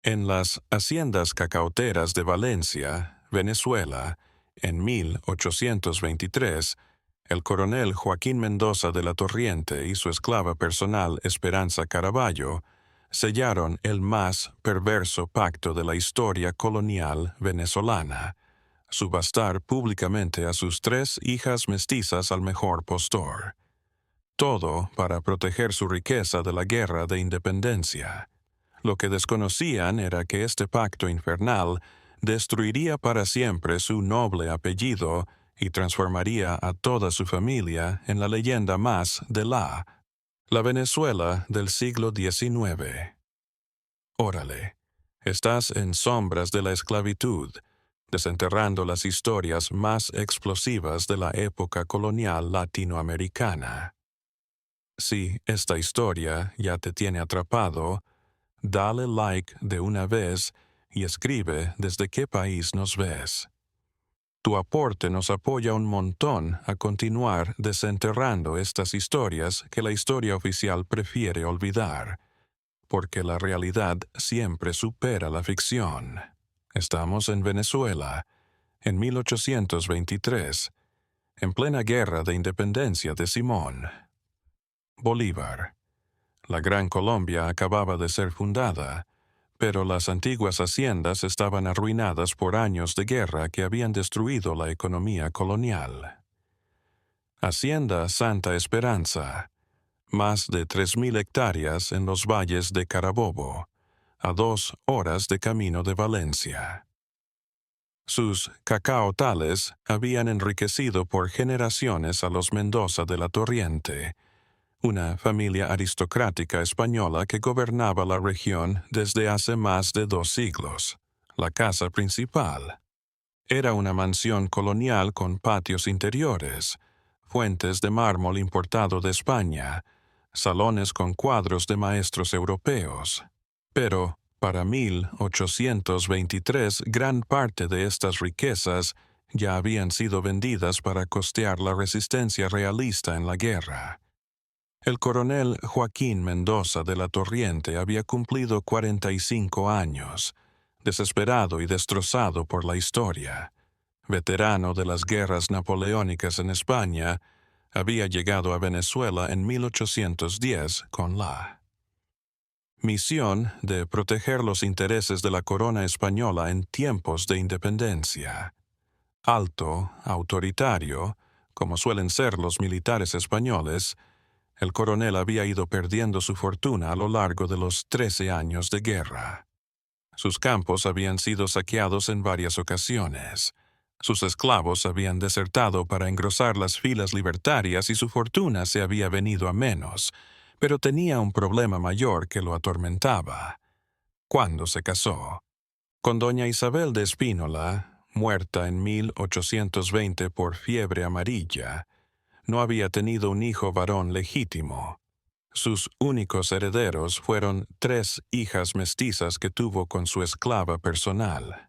En las haciendas cacauteras de Valencia, Venezuela, en 1823, el coronel Joaquín Mendoza de la Torriente y su esclava personal Esperanza Caraballo sellaron el más perverso pacto de la historia colonial venezolana: subastar públicamente a sus 3 hijas mestizas al mejor postor. Todo para proteger su riqueza de la guerra de independencia. Lo que desconocían era que este pacto infernal destruiría para siempre su noble apellido y transformaría a toda su familia en la leyenda más de la Venezuela del siglo XIX. Órale, estás en sombras de la esclavitud, desenterrando las historias más explosivas de la época colonial latinoamericana. Si esta historia ya te tiene atrapado, dale like de una vez y escribe desde qué país nos ves. Tu aporte nos apoya un montón a continuar desenterrando estas historias que la historia oficial prefiere olvidar, porque la realidad siempre supera la ficción. Estamos en Venezuela, en 1823, en plena guerra de independencia de Simón Bolívar. La Gran Colombia acababa de ser fundada, pero las antiguas haciendas estaban arruinadas por años de guerra que habían destruido la economía colonial. Hacienda Santa Esperanza, más de 3,000 hectáreas en los valles de Carabobo, a 2 horas de camino de Valencia. Sus cacaotales habían enriquecido por generaciones a los Mendoza de la Torriente, una familia aristocrática española que gobernaba la región desde hace más de 2 siglos. La casa principal era una mansión colonial con patios interiores, fuentes de mármol importado de España, salones con cuadros de maestros europeos. Pero, para 1823, gran parte de estas riquezas ya habían sido vendidas para costear la resistencia realista en la guerra. El coronel Joaquín Mendoza de la Torriente había cumplido 45 años, desesperado y destrozado por la historia. Veterano de las guerras napoleónicas en España, había llegado a Venezuela en 1810 con la misión de proteger los intereses de la corona española en tiempos de independencia. Alto, autoritario, como suelen ser los militares españoles, el coronel había ido perdiendo su fortuna a lo largo de los 13 años de guerra. Sus campos habían sido saqueados en varias ocasiones. Sus esclavos habían desertado para engrosar las filas libertarias y su fortuna se había venido a menos, pero tenía un problema mayor que lo atormentaba. ¿Cuándo se casó? Con doña Isabel de Espínola, muerta en 1820 por fiebre amarilla, no había tenido un hijo varón legítimo. Sus únicos herederos fueron 3 hijas mestizas que tuvo con su esclava personal,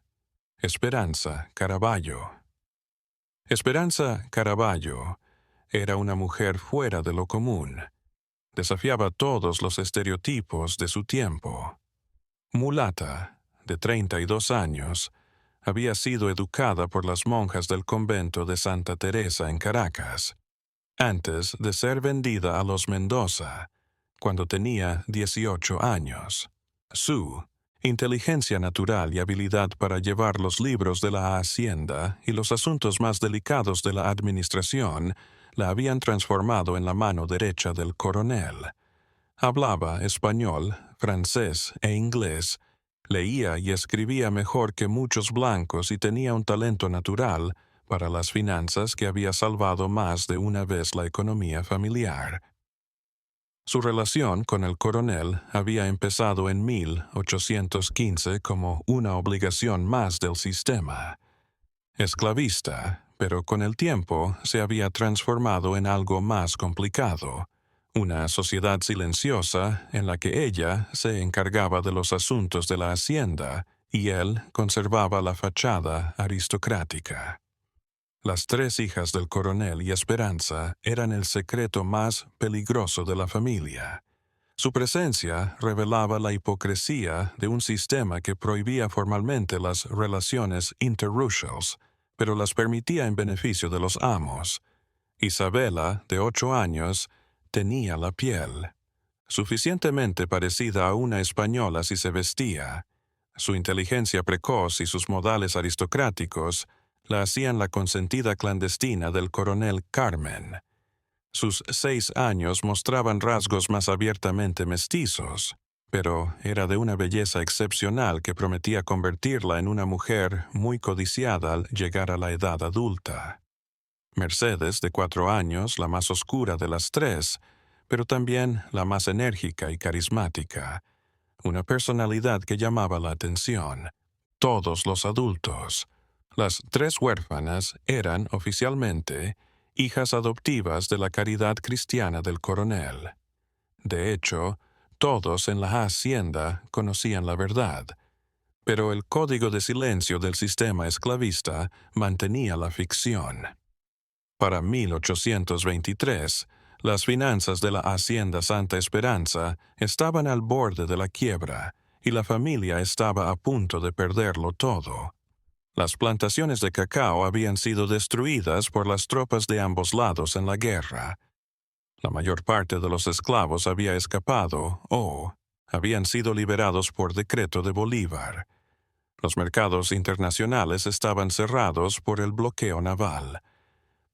Esperanza Caraballo. Esperanza Caraballo era una mujer fuera de lo común. Desafiaba todos los estereotipos de su tiempo. Mulata, de 32 años, había sido educada por las monjas del convento de Santa Teresa en Caracas, antes de ser vendida a los Mendoza, cuando tenía 18 años. Su inteligencia natural y habilidad para llevar los libros de la hacienda y los asuntos más delicados de la administración la habían transformado en la mano derecha del coronel. Hablaba español, francés e inglés, leía y escribía mejor que muchos blancos y tenía un talento natural para las finanzas que había salvado más de una vez la economía familiar. Su relación con el coronel había empezado en 1815 como una obligación más del sistema. Esclavista, pero con el tiempo se había transformado en algo más complicado, una sociedad silenciosa en la que ella se encargaba de los asuntos de la hacienda y él conservaba la fachada aristocrática. Las 3 hijas del coronel y Esperanza eran el secreto más peligroso de la familia. Su presencia revelaba la hipocresía de un sistema que prohibía formalmente las relaciones interraciales, pero las permitía en beneficio de los amos. Isabela, de 8 años, tenía la piel suficientemente parecida a una española si se vestía. Su inteligencia precoz y sus modales aristocráticos la hacían la consentida clandestina del coronel Carmen. Sus 6 años mostraban rasgos más abiertamente mestizos, pero era de una belleza excepcional que prometía convertirla en una mujer muy codiciada al llegar a la edad adulta. Mercedes, de 4 años, la más oscura de las tres, pero también la más enérgica y carismática, una personalidad que llamaba la atención. Todos los adultos. Las 3 huérfanas eran, oficialmente, hijas adoptivas de la caridad cristiana del coronel. De hecho, todos en la hacienda conocían la verdad, pero el código de silencio del sistema esclavista mantenía la ficción. Para 1823, las finanzas de la Hacienda Santa Esperanza estaban al borde de la quiebra y la familia estaba a punto de perderlo todo. Las plantaciones de cacao habían sido destruidas por las tropas de ambos lados en la guerra. La mayor parte de los esclavos había escapado o habían sido liberados por decreto de Bolívar. Los mercados internacionales estaban cerrados por el bloqueo naval.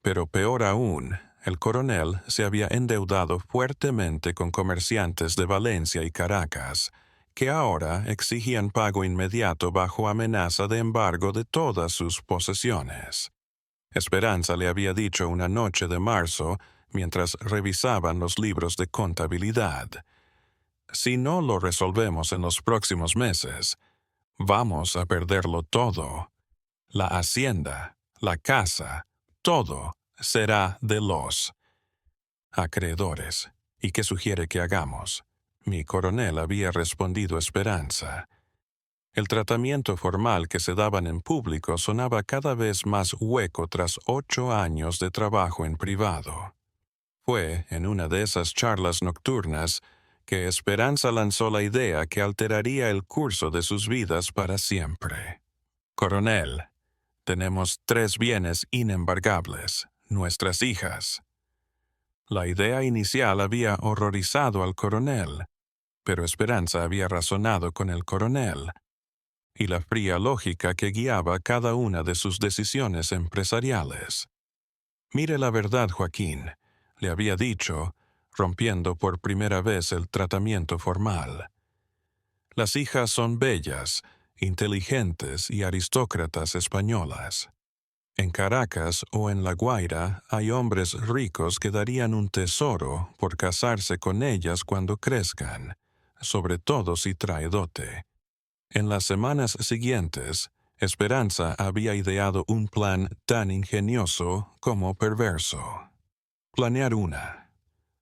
Pero peor aún, el coronel se había endeudado fuertemente con comerciantes de Valencia y Caracas, que ahora exigían pago inmediato bajo amenaza de embargo de todas sus posesiones. Esperanza le había dicho una noche de marzo, mientras revisaban los libros de contabilidad: «Si no lo resolvemos en los próximos meses, vamos a perderlo todo. La hacienda, la casa, todo será de los acreedores. ¿Y qué sugiere que hagamos?». Mi coronel había respondido Esperanza. El tratamiento formal que se daban en público sonaba cada vez más hueco tras 8 años de trabajo en privado. Fue en una de esas charlas nocturnas que Esperanza lanzó la idea que alteraría el curso de sus vidas para siempre. «Coronel, tenemos 3 bienes inembargables, nuestras hijas». La idea inicial había horrorizado al coronel, pero Esperanza había razonado con el coronel, y la fría lógica que guiaba cada una de sus decisiones empresariales. «Mire la verdad, Joaquín», le había dicho, rompiendo por primera vez el tratamiento formal. «Las hijas son bellas, inteligentes y aristócratas españolas. En Caracas o en La Guaira hay hombres ricos que darían un tesoro por casarse con ellas cuando crezcan, sobre todo si trae dote». En las semanas siguientes, Esperanza había ideado un plan tan ingenioso como perverso. Planear una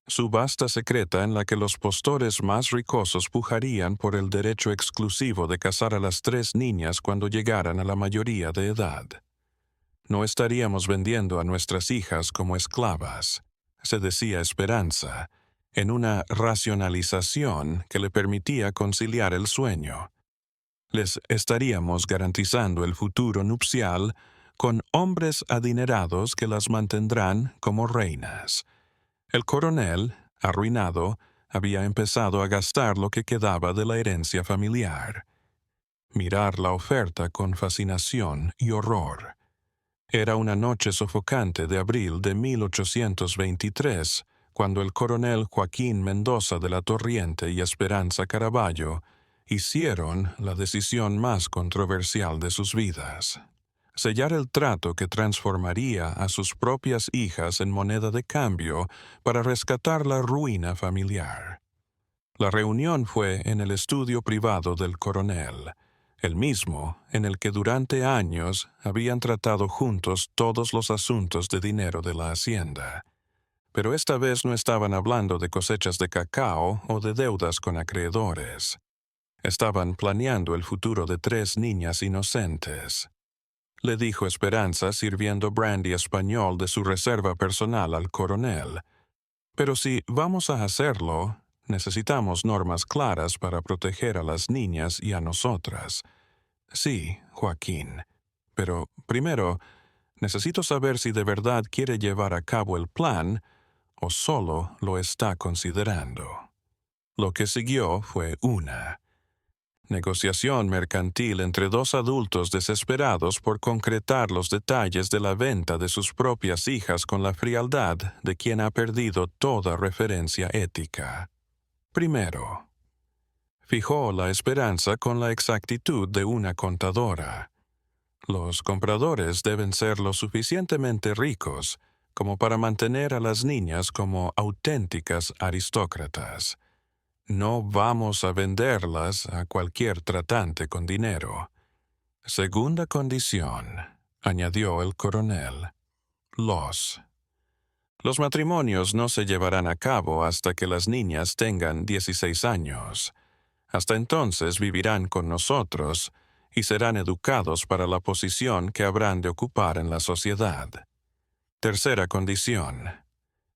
subasta secreta en la que los postores más ricosos pujarían por el derecho exclusivo de casar a las 3 niñas cuando llegaran a la mayoría de edad. «No estaríamos vendiendo a nuestras hijas como esclavas», se decía Esperanza, en una racionalización que le permitía conciliar el sueño. «Les estaríamos garantizando el futuro nupcial con hombres adinerados que las mantendrán como reinas». El coronel, arruinado, había empezado a gastar lo que quedaba de la herencia familiar. Mirar la oferta con fascinación y horror. Era una noche sofocante de abril de 1823, cuando el coronel Joaquín Mendoza de la Torriente y Esperanza Caraballo hicieron la decisión más controversial de sus vidas: sellar el trato que transformaría a sus propias hijas en moneda de cambio para rescatar la ruina familiar. La reunión fue en el estudio privado del coronel, el mismo en el que durante años habían tratado juntos todos los asuntos de dinero de la hacienda. Pero esta vez no estaban hablando de cosechas de cacao o de deudas con acreedores. Estaban planeando el futuro de 3 niñas inocentes. Le dijo Esperanza, sirviendo brandy español de su reserva personal al coronel: «Pero si vamos a hacerlo, necesitamos normas claras para proteger a las niñas y a nosotras. Sí, Joaquín. Pero, primero, necesito saber si de verdad quiere llevar a cabo el plan o solo lo está considerando. Lo que siguió fue una negociación mercantil entre dos adultos desesperados por concretar los detalles de la venta de sus propias hijas con la frialdad de quien ha perdido toda referencia ética. Primero, fijó la esperanza con la exactitud de una contadora. Los compradores deben ser lo suficientemente ricos como para mantener a las niñas como auténticas aristócratas. No vamos a venderlas a cualquier tratante con dinero. Segunda condición, añadió el coronel. Los matrimonios no se llevarán a cabo hasta que las niñas tengan 16 años. Hasta entonces vivirán con nosotros y serán educados para la posición que habrán de ocupar en la sociedad. Tercera condición.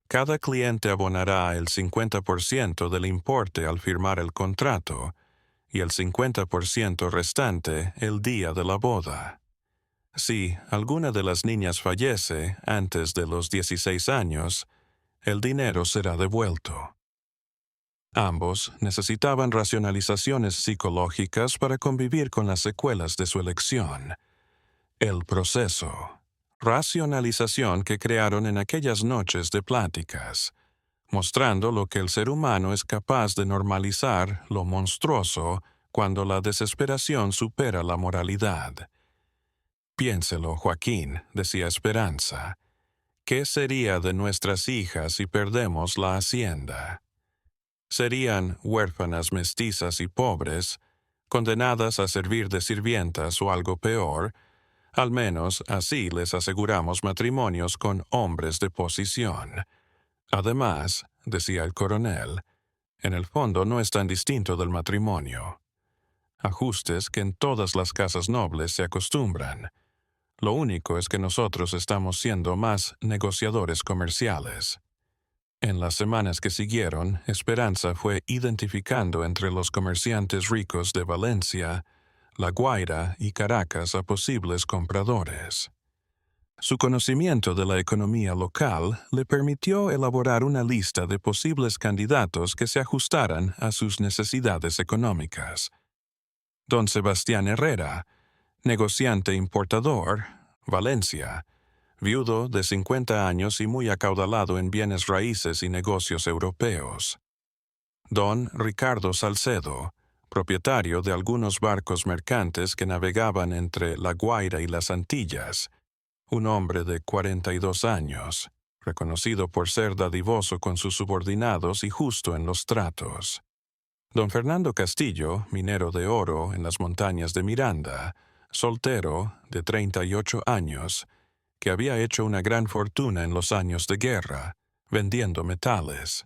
Cada cliente abonará el 50% del importe al firmar el contrato y el 50% restante el día de la boda. Si alguna de las niñas fallece antes de los 16 años, el dinero será devuelto. Ambos necesitaban racionalizaciones psicológicas para convivir con las secuelas de su elección. El proceso. Racionalización que crearon en aquellas noches de pláticas, mostrando lo que el ser humano es capaz de normalizar lo monstruoso cuando la desesperación supera la moralidad. Piénselo, Joaquín, decía Esperanza. ¿Qué sería de nuestras hijas si perdemos la hacienda? Serían huérfanas mestizas y pobres, condenadas a servir de sirvientas o algo peor. Al menos así les aseguramos matrimonios con hombres de posición. Además, decía el coronel, en el fondo no es tan distinto del matrimonio. Ajustes que en todas las casas nobles se acostumbran. Lo único es que nosotros estamos siendo más negociadores comerciales. En las semanas que siguieron, Esperanza fue identificando entre los comerciantes ricos de Valencia, La Guaira y Caracas a posibles compradores. Su conocimiento de la economía local le permitió elaborar una lista de posibles candidatos que se ajustaran a sus necesidades económicas. Don Sebastián Herrera, negociante importador, Valencia, viudo de 50 años y muy acaudalado en bienes raíces y negocios europeos. Don Ricardo Salcedo, propietario de algunos barcos mercantes que navegaban entre La Guaira y las Antillas, un hombre de 42 años, reconocido por ser dadivoso con sus subordinados y justo en los tratos. Don Fernando Castillo, minero de oro en las montañas de Miranda, soltero, de 38 años, que había hecho una gran fortuna en los años de guerra, vendiendo metales,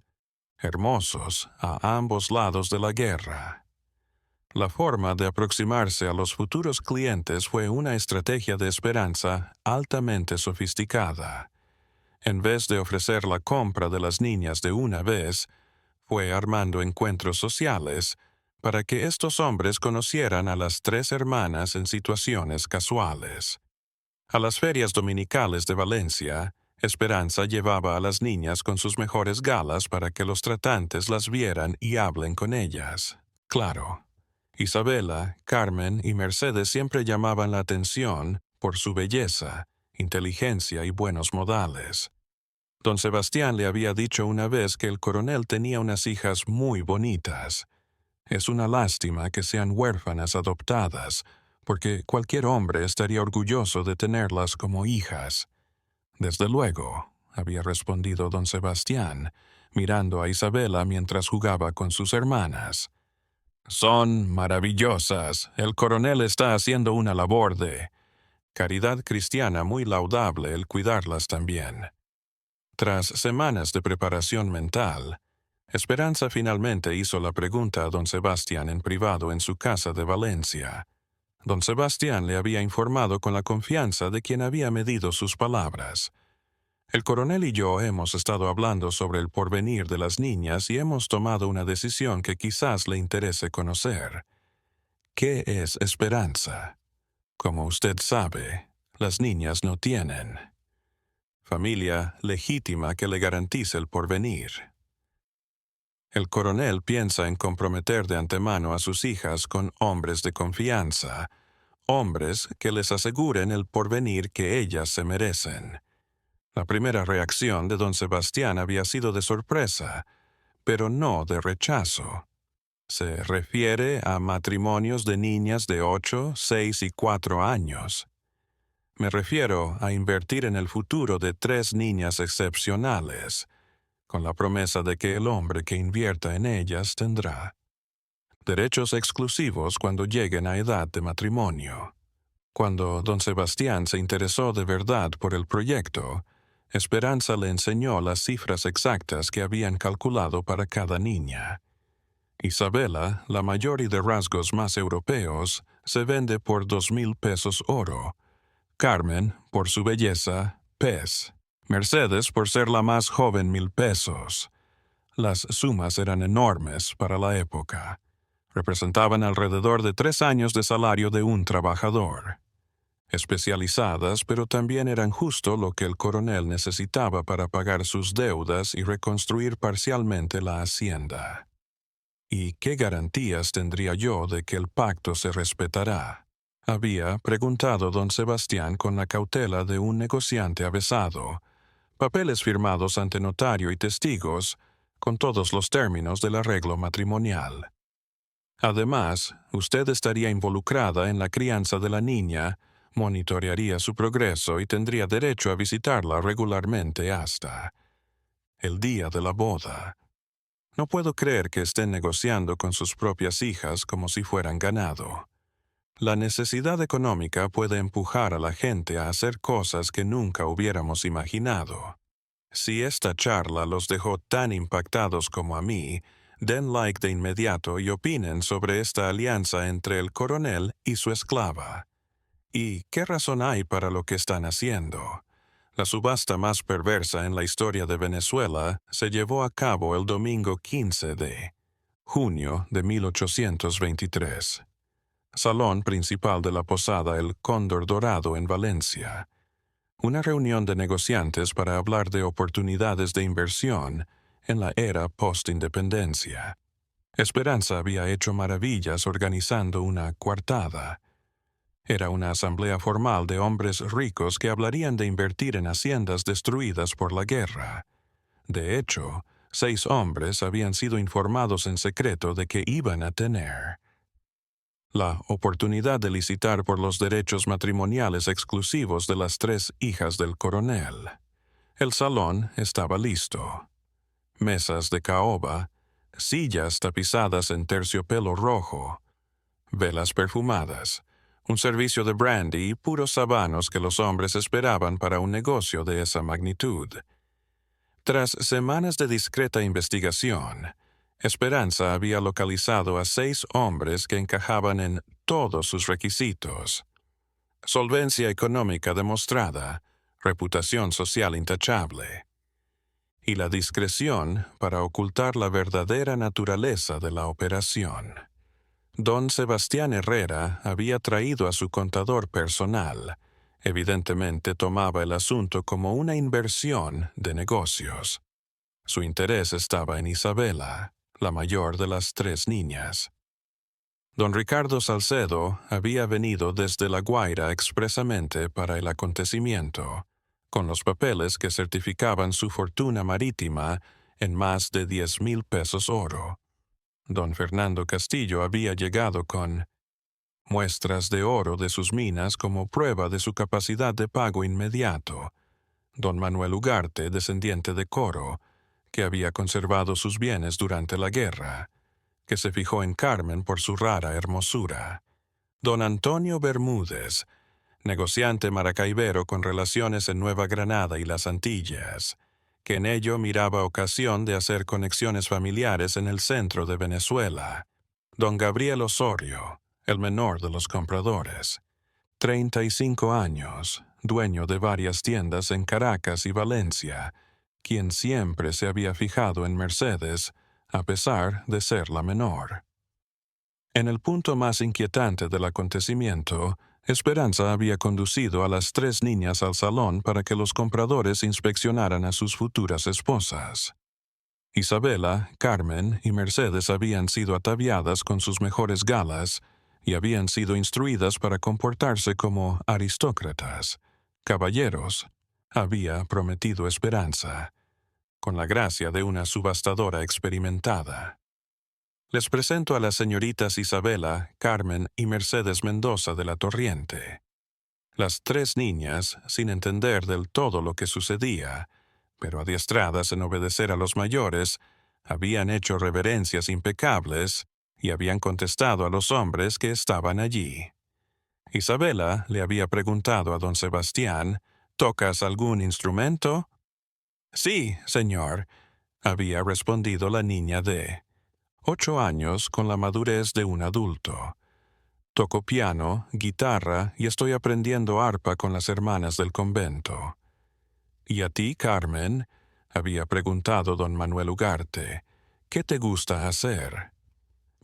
hermosos a ambos lados de la guerra. La forma de aproximarse a los futuros clientes fue una estrategia de Esperanza altamente sofisticada. En vez de ofrecer la compra de las niñas de una vez, fue armando encuentros sociales para que estos hombres conocieran a las 3 hermanas en situaciones casuales. A las ferias dominicales de Valencia, Esperanza llevaba a las niñas con sus mejores galas para que los tratantes las vieran y hablen con ellas. Claro, Isabela, Carmen y Mercedes siempre llamaban la atención por su belleza, inteligencia y buenos modales. Don Sebastián le había dicho una vez que el coronel tenía unas hijas muy bonitas. Es una lástima que sean huérfanas adoptadas, porque cualquier hombre estaría orgulloso de tenerlas como hijas. Desde luego, había respondido don Sebastián, mirando a Isabela mientras jugaba con sus hermanas. Son maravillosas. El coronel está haciendo una labor de caridad cristiana muy laudable el cuidarlas también. Tras semanas de preparación mental, Esperanza finalmente hizo la pregunta a don Sebastián en privado en su casa de Valencia. Don Sebastián le había informado con la confianza de quien había medido sus palabras. El coronel y yo hemos estado hablando sobre el porvenir de las niñas y hemos tomado una decisión que quizás le interese conocer. ¿Qué es esperanza? Como usted sabe, las niñas no tienen familia legítima que le garantice el porvenir. El coronel piensa en comprometer de antemano a sus hijas con hombres de confianza, hombres que les aseguren el porvenir que ellas se merecen. La primera reacción de don Sebastián había sido de sorpresa, pero no de rechazo. Se refiere a matrimonios de niñas de 8, 6 y 4 años. Me refiero a invertir en el futuro de 3 niñas excepcionales, con la promesa de que el hombre que invierta en ellas tendrá derechos exclusivos cuando lleguen a edad de matrimonio. Cuando don Sebastián se interesó de verdad por el proyecto, Esperanza le enseñó las cifras exactas que habían calculado para cada niña. Isabela, la mayor y de rasgos más europeos, se vende por 2,000 pesos oro. Carmen, por su belleza, pez. Mercedes, por ser la más joven, 1,000 pesos. Las sumas eran enormes para la época. Representaban alrededor de 3 años de salario de un trabajador. Especializadas, pero también eran justo lo que el coronel necesitaba para pagar sus deudas y reconstruir parcialmente la hacienda. ¿Y qué garantías tendría yo de que el pacto se respetará? Había preguntado don Sebastián con la cautela de un negociante avesado, papeles firmados ante notario y testigos, con todos los términos del arreglo matrimonial. Además, usted estaría involucrada en la crianza de la niña, monitorearía su progreso y tendría derecho a visitarla regularmente hasta el día de la boda. No puedo creer que estén negociando con sus propias hijas como si fueran ganado. La necesidad económica puede empujar a la gente a hacer cosas que nunca hubiéramos imaginado. Si esta charla los dejó tan impactados como a mí, den like de inmediato y opinen sobre esta alianza entre el coronel y su esclava. ¿Y qué razón hay para lo que están haciendo? La subasta más perversa en la historia de Venezuela se llevó a cabo el domingo 15 de junio de 1823. Salón principal de la posada El Cóndor Dorado en Valencia. Una reunión de negociantes para hablar de oportunidades de inversión en la era post-independencia. Esperanza había hecho maravillas organizando una coartada. Era una asamblea formal de hombres ricos que hablarían de invertir en haciendas destruidas por la guerra. De hecho, 6 hombres habían sido informados en secreto de que iban a tener la oportunidad de licitar por los derechos matrimoniales exclusivos de las 3 hijas del coronel. El salón estaba listo. Mesas de caoba, sillas tapizadas en terciopelo rojo, velas perfumadas, un servicio de brandy y puros sabanos que los hombres esperaban para un negocio de esa magnitud. Tras semanas de discreta investigación, Esperanza había localizado a 6 hombres que encajaban en todos sus requisitos. Solvencia económica demostrada, reputación social intachable, y la discreción para ocultar la verdadera naturaleza de la operación. Don Sebastián Herrera había traído a su contador personal. Evidentemente tomaba el asunto como una inversión de negocios. Su interés estaba en Isabela, la mayor de las 3 niñas. Don Ricardo Salcedo había venido desde La Guaira expresamente para el acontecimiento, con los papeles que certificaban su fortuna marítima en más de 10,000 pesos oro. Don Fernando Castillo había llegado con muestras de oro de sus minas como prueba de su capacidad de pago inmediato. Don Manuel Ugarte, descendiente de Coro, que había conservado sus bienes durante la guerra, que se fijó en Carmen por su rara hermosura. Don Antonio Bermúdez, negociante maracaibero con relaciones en Nueva Granada y las Antillas, que en ello miraba ocasión de hacer conexiones familiares en el centro de Venezuela. Don Gabriel Osorio, el menor de los compradores, 35 años, dueño de varias tiendas en Caracas y Valencia, quien siempre se había fijado en Mercedes, a pesar de ser la menor. En el punto más inquietante del acontecimiento, Esperanza había conducido a las 3 niñas al salón para que los compradores inspeccionaran a sus futuras esposas. Isabela, Carmen y Mercedes habían sido ataviadas con sus mejores galas y habían sido instruidas para comportarse como aristócratas, caballeros, había prometido Esperanza, con la gracia de una subastadora experimentada. Les presento a las señoritas Isabela, Carmen y Mercedes Mendoza de la Torriente. Las 3 niñas, sin entender del todo lo que sucedía, pero adiestradas en obedecer a los mayores, habían hecho reverencias impecables y habían contestado a los hombres que estaban allí. Isabela le había preguntado a don Sebastián, ¿tocas algún instrumento? Sí, señor, había respondido la niña de 8 años con la madurez de un adulto. Toco piano, guitarra y estoy aprendiendo arpa con las hermanas del convento. ¿Y a ti, Carmen?, había preguntado don Manuel Ugarte, ¿qué te gusta hacer?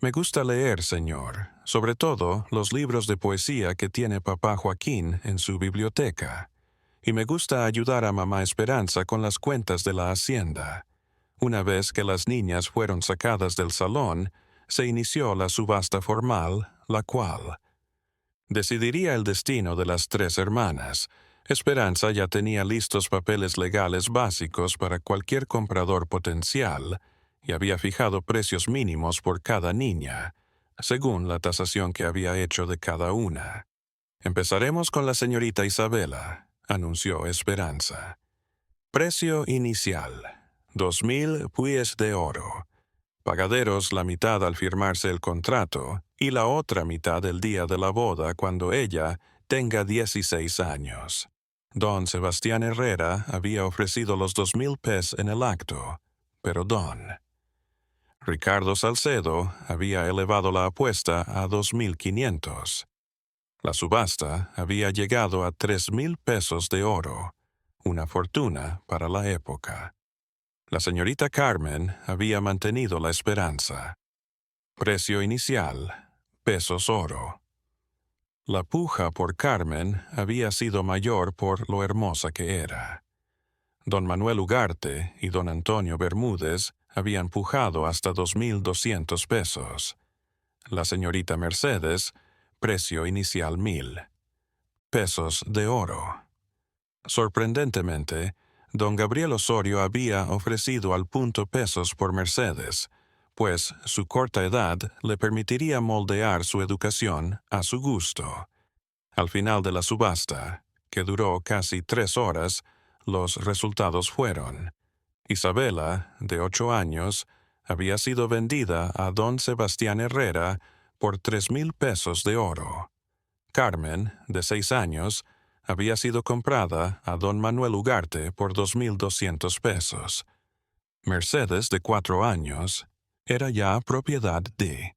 Me gusta leer, señor, sobre todo los libros de poesía que tiene papá Joaquín en su biblioteca. Y me gusta ayudar a mamá Esperanza con las cuentas de la hacienda. Una vez que las niñas fueron sacadas del salón, se inició la subasta formal, la cual decidiría el destino de las 3 hermanas. Esperanza ya tenía listos papeles legales básicos para cualquier comprador potencial y había fijado precios mínimos por cada niña, según la tasación que había hecho de cada una. Empezaremos con la señorita Isabela, anunció Esperanza. Precio inicial, 2,000 puies de oro. Pagaderos la mitad al firmarse el contrato y la otra mitad el día de la boda cuando ella tenga 16 años. Don Sebastián Herrera había ofrecido los 2,000 pes en el acto, pero don Ricardo Salcedo había elevado la apuesta a 2,500. La subasta había llegado a 3,000 pesos de oro, una fortuna para la época. La señorita Carmen había mantenido la esperanza. Precio inicial, pesos oro. La puja por Carmen había sido mayor por lo hermosa que era. Don Manuel Ugarte y don Antonio Bermúdez habían pujado hasta 2,200 pesos. La señorita Mercedes, precio inicial 1,000 pesos de oro. Sorprendentemente, don Gabriel Osorio había ofrecido al punto pesos por Mercedes, pues su corta edad le permitiría moldear su educación a su gusto. Al final de la subasta, que duró casi 3 horas, los resultados fueron: Isabela, de 8 años, había sido vendida a don Sebastián Herrera por 3,000 pesos de oro. Carmen, de 6 años, había sido comprada a don Manuel Ugarte por 2,200 pesos. Mercedes, de 4 años, era ya propiedad de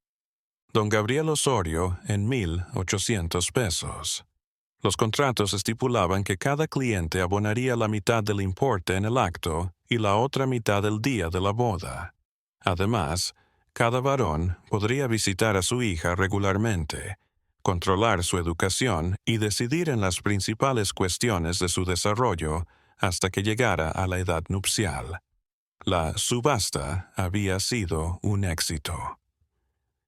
don Gabriel Osorio en 1,800 pesos. Los contratos estipulaban que cada cliente abonaría la mitad del importe en el acto y la otra mitad el día de la boda. Además, cada varón podría visitar a su hija regularmente, controlar su educación y decidir en las principales cuestiones de su desarrollo hasta que llegara a la edad nupcial. La subasta había sido un éxito.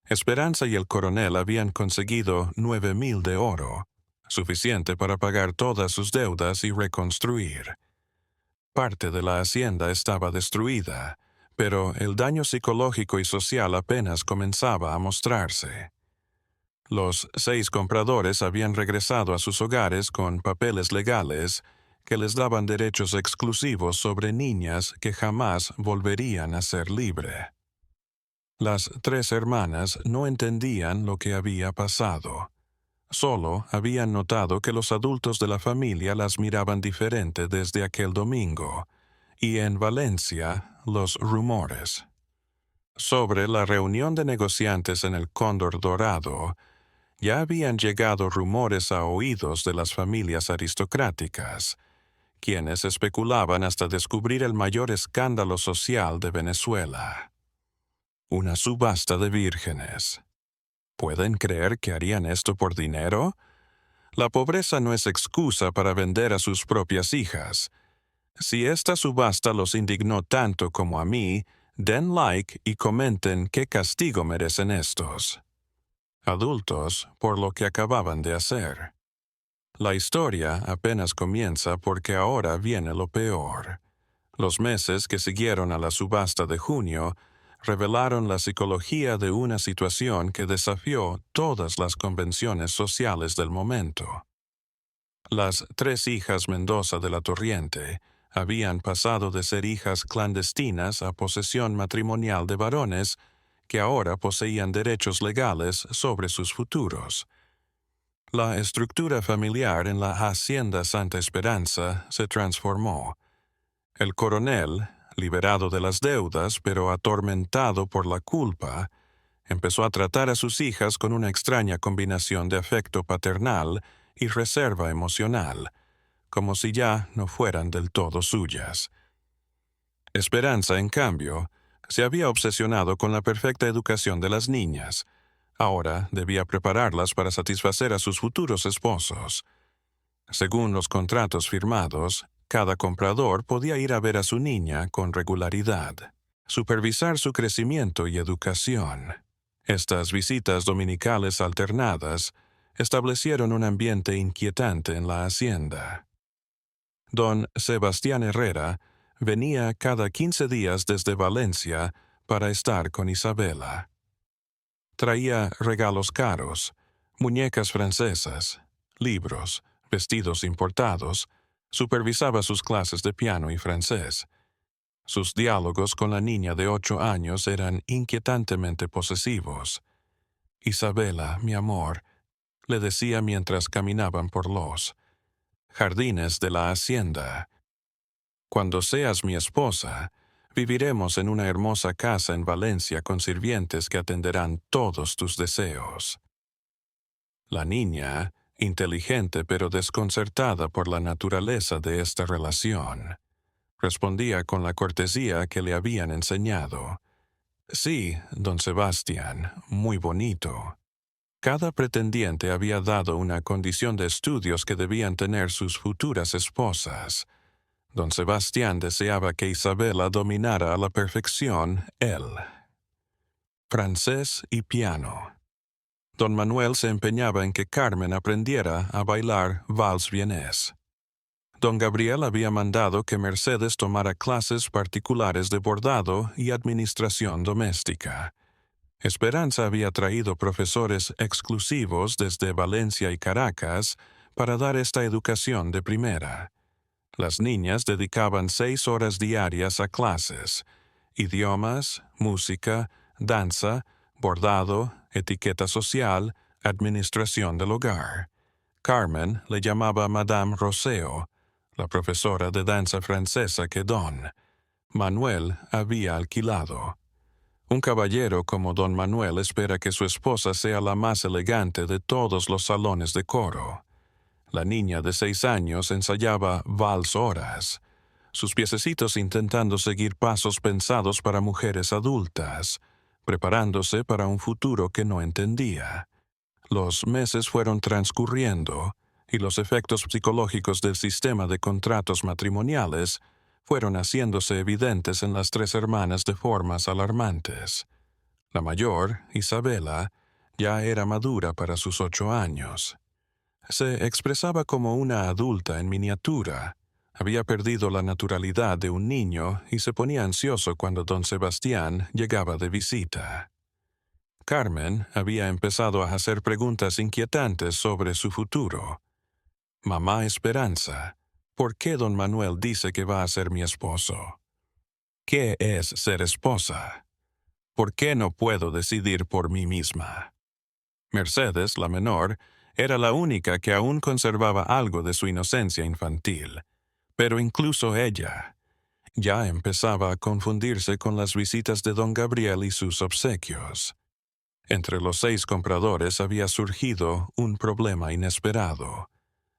Esperanza y el coronel habían conseguido 9,000 de oro, suficiente para pagar todas sus deudas y reconstruir. Parte de la hacienda estaba destruida, pero el daño psicológico y social apenas comenzaba a mostrarse. Los 6 compradores habían regresado a sus hogares con papeles legales que les daban derechos exclusivos sobre niñas que jamás volverían a ser libres. Las 3 hermanas no entendían lo que había pasado. Solo habían notado que los adultos de la familia las miraban diferente desde aquel domingo, y en Valencia los rumores sobre la reunión de negociantes en el Cóndor Dorado Ya habían llegado rumores a oídos de las familias aristocráticas, quienes especulaban hasta descubrir el mayor escándalo social de Venezuela: una subasta de vírgenes. ¿Pueden creer que harían esto por dinero? La pobreza no es excusa para vender a sus propias hijas. Si esta subasta los indignó tanto como a mí, den like y comenten qué castigo merecen estos adultos por lo que acababan de hacer. La historia apenas comienza porque ahora viene lo peor. Los meses que siguieron a la subasta de junio revelaron la psicología de una situación que desafió todas las convenciones sociales del momento. Las 3 hijas Mendoza de la Torriente habían pasado de ser hijas clandestinas a posesión matrimonial de varones que ahora poseían derechos legales sobre sus futuros. La estructura familiar en la Hacienda Santa Esperanza se transformó. El coronel, liberado de las deudas pero atormentado por la culpa, empezó a tratar a sus hijas con una extraña combinación de afecto paternal y reserva emocional, como si ya no fueran del todo suyas. Esperanza, en cambio, se había obsesionado con la perfecta educación de las niñas. Ahora debía prepararlas para satisfacer a sus futuros esposos. Según los contratos firmados, cada comprador podía ir a ver a su niña con regularidad, supervisar su crecimiento y educación. Estas visitas dominicales alternadas establecieron un ambiente inquietante en la hacienda. Don Sebastián Herrera venía cada 15 días desde Valencia para estar con Isabela. Traía regalos caros, muñecas francesas, libros, vestidos importados, supervisaba sus clases de piano y francés. Sus diálogos con la niña de 8 años eran inquietantemente posesivos. «Isabela, mi amor», le decía mientras caminaban por los jardines de la hacienda. «Cuando seas mi esposa, viviremos en una hermosa casa en Valencia con sirvientes que atenderán todos tus deseos». La niña, inteligente pero desconcertada por la naturaleza de esta relación, respondía con la cortesía que le habían enseñado. «Sí, don Sebastián, muy bonito». Cada pretendiente había dado una condición de estudios que debían tener sus futuras esposas. Don Sebastián deseaba que Isabela dominara a la perfección él. Francés y piano. Don Manuel se empeñaba en que Carmen aprendiera a bailar vals vienés. Don Gabriel había mandado que Mercedes tomara clases particulares de bordado y administración doméstica. Esperanza había traído profesores exclusivos desde Valencia y Caracas para dar esta educación de primera. Las niñas dedicaban 6 horas diarias a clases: idiomas, música, danza, bordado, etiqueta social, administración del hogar. Carmen le llamaba Madame Roseo, la profesora de danza francesa que Don Manuel había alquilado. Un caballero como don Manuel espera que su esposa sea la más elegante de todos los salones de coro. La niña de 6 años ensayaba vals horas, sus piececitos intentando seguir pasos pensados para mujeres adultas, preparándose para un futuro que no entendía. Los meses fueron transcurriendo y los efectos psicológicos del sistema de contratos matrimoniales fueron haciéndose evidentes en las 3 hermanas de formas alarmantes. La mayor, Isabela, ya era madura para sus 8 años. Se expresaba como una adulta en miniatura. Había perdido la naturalidad de un niño y se ponía ansioso cuando don Sebastián llegaba de visita. Carmen había empezado a hacer preguntas inquietantes sobre su futuro. «Mamá Esperanza, ¿por qué don Manuel dice que va a ser mi esposo? ¿Qué es ser esposa? ¿Por qué no puedo decidir por mí misma?» Mercedes, la menor, era la única que aún conservaba algo de su inocencia infantil, pero incluso ella ya empezaba a confundirse con las visitas de don Gabriel y sus obsequios. Entre los 6 compradores había surgido un problema inesperado: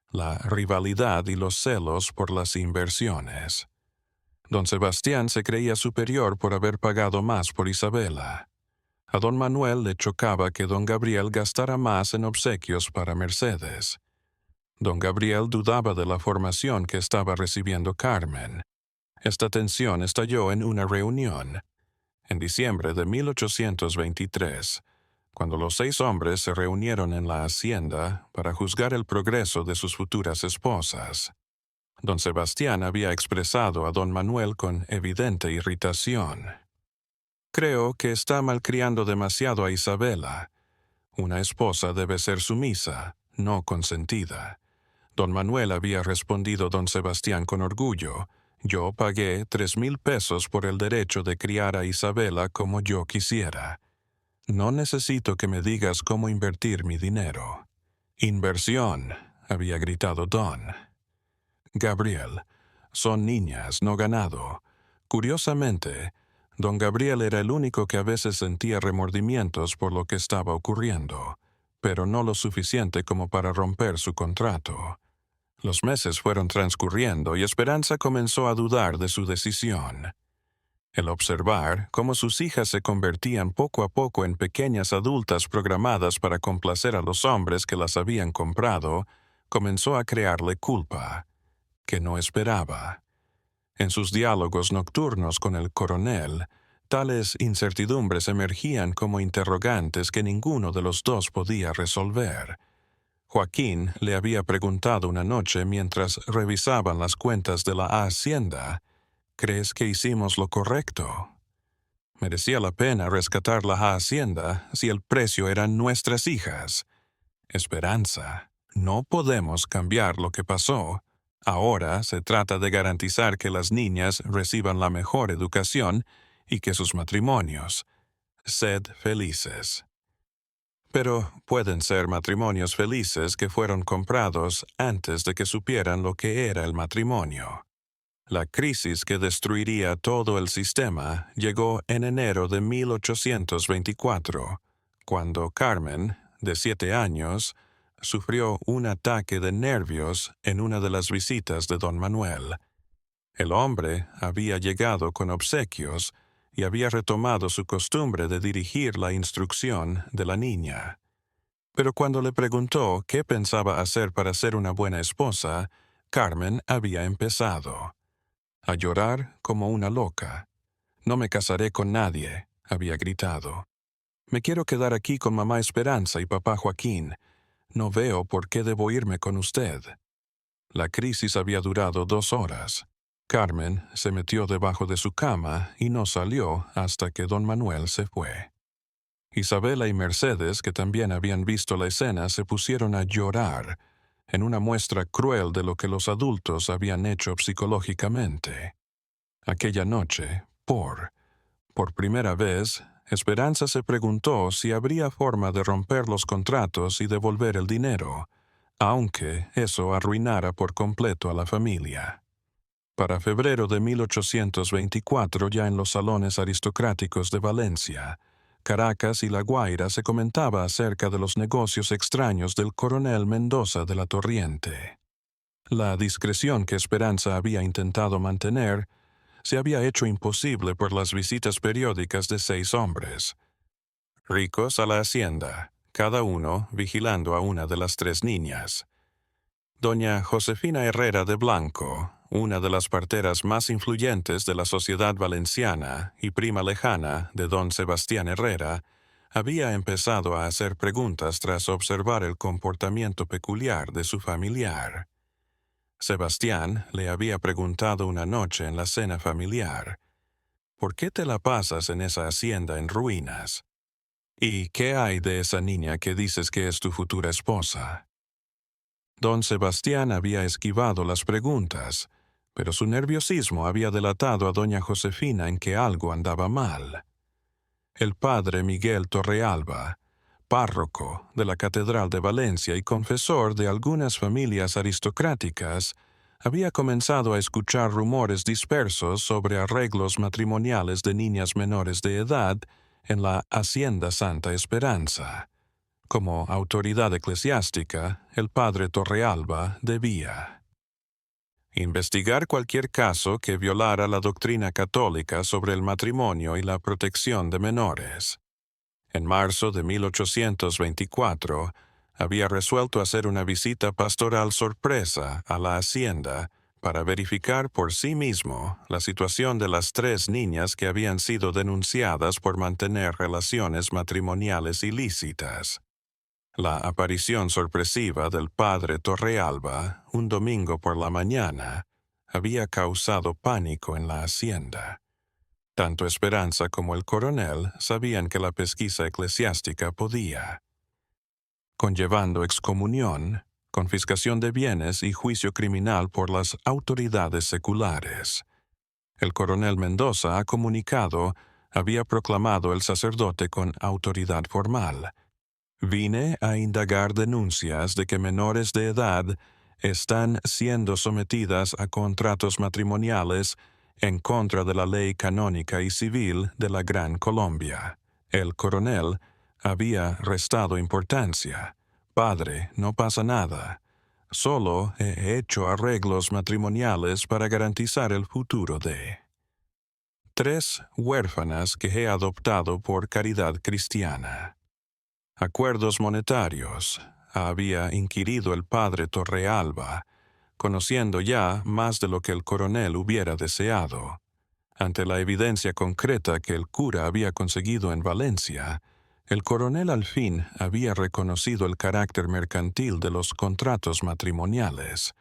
la rivalidad y los celos por las inversiones. Don Sebastián se creía superior por haber pagado más por Isabela. A don Manuel le chocaba que don Gabriel gastara más en obsequios para Mercedes. Don Gabriel dudaba de la formación que estaba recibiendo Carmen. Esta tensión estalló en una reunión, en diciembre de 1823, cuando los 6 hombres se reunieron en la hacienda para juzgar el progreso de sus futuras esposas. Don Sebastián había expresado a don Manuel con evidente irritación: «Creo que está malcriando demasiado a Isabela. Una esposa debe ser sumisa, no consentida». Don Manuel había respondido don Sebastián con orgullo: «Yo pagué 3,000 pesos por el derecho de criar a Isabela como yo quisiera. No necesito que me digas cómo invertir mi dinero». «Inversión», había gritado don Gabriel. «Son niñas, no ganado». Curiosamente, don Gabriel era el único que a veces sentía remordimientos por lo que estaba ocurriendo, pero no lo suficiente como para romper su contrato. Los meses fueron transcurriendo y Esperanza comenzó a dudar de su decisión. El observar cómo sus hijas se convertían poco a poco en pequeñas adultas programadas para complacer a los hombres que las habían comprado, comenzó a crearle culpa, que no esperaba. En sus diálogos nocturnos con el coronel, tales incertidumbres emergían como interrogantes que ninguno de los dos podía resolver. Joaquín le había preguntado una noche mientras revisaban las cuentas de la hacienda: «¿Crees que hicimos lo correcto? ¿Merecía la pena rescatar la hacienda si el precio eran nuestras hijas?» «Esperanza, no podemos cambiar lo que pasó. Ahora se trata de garantizar que las niñas reciban la mejor educación y que sus matrimonios. Sed felices». Pero pueden ser matrimonios felices que fueron comprados antes de que supieran lo que era el matrimonio. La crisis que destruiría todo el sistema llegó en enero de 1824, cuando Carmen, de 7 años, sufrió un ataque de nervios en una de las visitas de don Manuel. El hombre había llegado con obsequios y había retomado su costumbre de dirigir la instrucción de la niña. Pero cuando le preguntó qué pensaba hacer para ser una buena esposa, Carmen había empezado a llorar como una loca. «No me casaré con nadie», había gritado. «Me quiero quedar aquí con mamá Esperanza y papá Joaquín. No veo por qué debo irme con usted». La crisis había durado 2 horas. Carmen se metió debajo de su cama y no salió hasta que don Manuel se fue. Isabela y Mercedes, que también habían visto la escena, se pusieron a llorar, en una muestra cruel de lo que los adultos habían hecho psicológicamente. Aquella noche, por primera vez, Esperanza se preguntó si habría forma de romper los contratos y devolver el dinero, aunque eso arruinara por completo a la familia. Para febrero de 1824, ya en los salones aristocráticos de Valencia, Caracas y La Guaira, se comentaba acerca de los negocios extraños del coronel Mendoza de la Torriente. La discreción que Esperanza había intentado mantener se había hecho imposible por las visitas periódicas de 6 hombres, ricos a la hacienda, cada uno vigilando a una de las 3 niñas. Doña Josefina Herrera de Blanco, una de las parteras más influyentes de la sociedad valenciana y prima lejana de don Sebastián Herrera, había empezado a hacer preguntas tras observar el comportamiento peculiar de su familiar. Sebastián le había preguntado una noche en la cena familiar: «¿Por qué te la pasas en esa hacienda en ruinas? ¿Y qué hay de esa niña que dices que es tu futura esposa?» Don Sebastián había esquivado las preguntas, pero su nerviosismo había delatado a doña Josefina en que algo andaba mal. El padre Miguel Torrealba, párroco de la Catedral de Valencia y confesor de algunas familias aristocráticas, había comenzado a escuchar rumores dispersos sobre arreglos matrimoniales de niñas menores de edad en la Hacienda Santa Esperanza. Como autoridad eclesiástica, el padre Torrealba debía investigar cualquier caso que violara la doctrina católica sobre el matrimonio y la protección de menores. En marzo de 1824, había resuelto hacer una visita pastoral sorpresa a la hacienda para verificar por sí mismo la situación de las 3 niñas que habían sido denunciadas por mantener relaciones matrimoniales ilícitas. La aparición sorpresiva del padre Torrealba, un domingo por la mañana, había causado pánico en la hacienda. Tanto Esperanza como el coronel sabían que la pesquisa eclesiástica podía, conllevando excomunión, confiscación de bienes y juicio criminal por las autoridades seculares. El coronel Mendoza ha comunicado, había proclamado el sacerdote con autoridad formal. Vine a indagar denuncias de que menores de edad están siendo sometidas a contratos matrimoniales en contra de la ley canónica y civil de la Gran Colombia. El coronel había restado importancia. Padre, no pasa nada. Solo he hecho arreglos matrimoniales para garantizar el futuro de 3 huérfanas que he adoptado por caridad cristiana. Acuerdos monetarios, había inquirido el padre Torrealba, conociendo ya más de lo que el coronel hubiera deseado. Ante la evidencia concreta que el cura había conseguido en Valencia, el coronel al fin había reconocido el carácter mercantil de los contratos matrimoniales.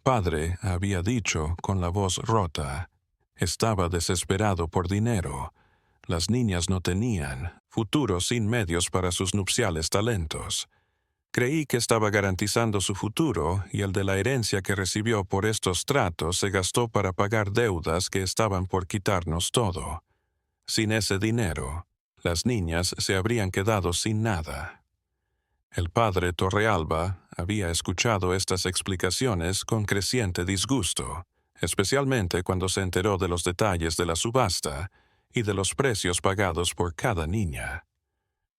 Padre, había dicho con la voz rota, estaba desesperado por dinero. Las niñas no tenían futuro sin medios para sus nupciales talentos. Creí que estaba garantizando su futuro y el de la herencia que recibió por estos tratos se gastó para pagar deudas que estaban por quitarnos todo. Sin ese dinero, las niñas se habrían quedado sin nada. El padre Torrealba había escuchado estas explicaciones con creciente disgusto, especialmente cuando se enteró de los detalles de la subasta y de los precios pagados por cada niña.